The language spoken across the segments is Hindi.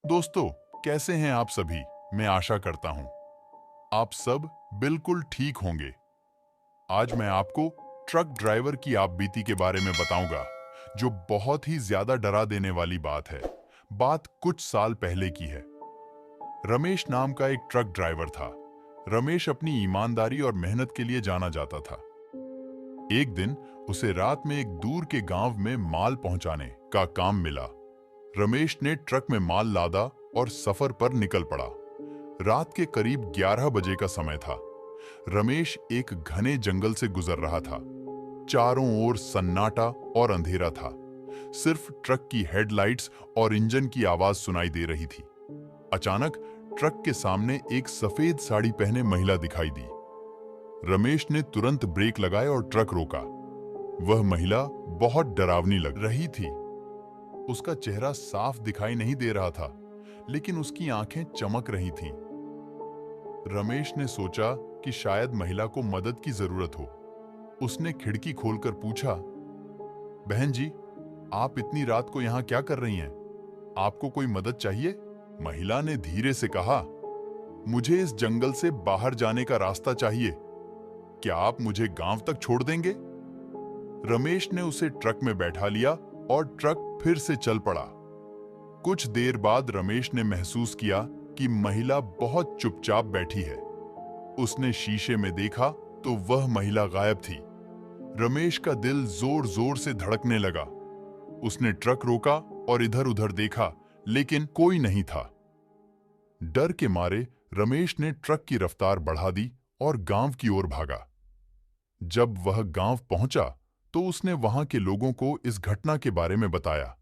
दोस्तों, कैसे हैं आप सभी? मैं आशा करता हूं आप सब बिल्कुल ठीक होंगे। आज मैं आपको ट्रक ड्राइवर की आपबीती के बारे में बताऊंगा, जो बहुत ही ज्यादा डरा देने वाली बात है। बात कुछ साल पहले की है। रमेश नाम का एक ट्रक ड्राइवर था। रमेश अपनी ईमानदारी और मेहनत के लिए जाना जाता था। एक दिन उसे रात में एक दूर के गांव में माल पहुंचाने का काम मिला। रमेश ने ट्रक में माल लादा और सफर पर निकल पड़ा। रात के करीब 11 बजे का समय था। रमेश एक घने जंगल से गुजर रहा था। चारों ओर सन्नाटा और अंधेरा था। सिर्फ ट्रक की हेडलाइट्स और इंजन की आवाज सुनाई दे रही थी। अचानक ट्रक के सामने एक सफेद साड़ी पहने महिला दिखाई दी। रमेश ने तुरंत ब्रेक लगाए और ट्रक रोका। वह महिला बहुत डरावनी लग रही थी। उसका चेहरा साफ दिखाई नहीं दे रहा था, लेकिन उसकी आंखें चमक रही थीं। रमेश ने सोचा कि शायद महिला को मदद की जरूरत हो। उसने खिड़की खोलकर पूछा, बहन जी, आप इतनी रात को यहां क्या कर रही हैं? आपको कोई मदद चाहिए? महिला ने धीरे से कहा, मुझे इस जंगल से बाहर जाने का रास्ता चाहिए। क्या आप मुझे गांव तक छोड़ देंगे? रमेश ने उसे ट्रक में बैठा लिया और ट्रक फिर से चल पड़ा। कुछ देर बाद रमेश ने महसूस किया कि महिला बहुत चुपचाप बैठी है। उसने शीशे में देखा तो वह महिला गायब थी। रमेश का दिल जोर जोर से धड़कने लगा। उसने ट्रक रोका और इधर उधर देखा, लेकिन कोई नहीं था। डर के मारे रमेश ने ट्रक की रफ्तार बढ़ा दी और गांव की ओर भागा। जब वह गांव पहुंचा तो उसने वहां के लोगों को इस घटना के बारे में बताया।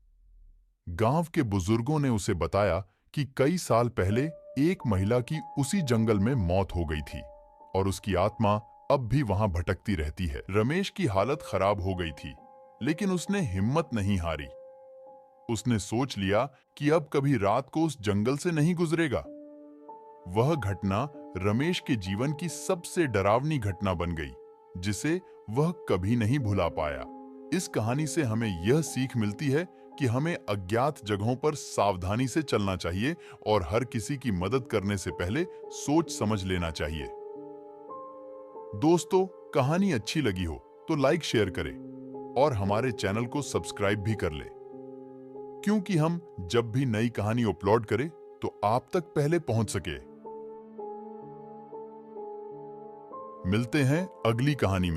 गांव के बुजुर्गों ने उसे बताया कि कई साल पहले एक महिला की उसी जंगल में मौत हो गई थी और उसकी आत्मा अब भी वहां भटकती रहती है। रमेश की हालत खराब हो गई थी, लेकिन उसने हिम्मत नहीं हारी। उसने सोच लिया कि अब कभी रात को उस जंगल से नहीं गुजरेगा। वह घटना रमेश के जीवन की सबसे डरावनी घटना बन गई, जिसे वह कभी नहीं भुला पाया। इस कहानी से हमें यह सीख मिलती है कि हमें अज्ञात जगहों पर सावधानी से चलना चाहिए और हर किसी की मदद करने से पहले सोच समझ लेना चाहिए। दोस्तों, कहानी अच्छी लगी हो तो लाइक शेयर करें और हमारे चैनल को सब्सक्राइब भी कर लें, क्योंकि हम जब भी नई कहानी अपलोड करें तो आप तक पहले पहुंच सके। मिलते हैं अगली कहानी में।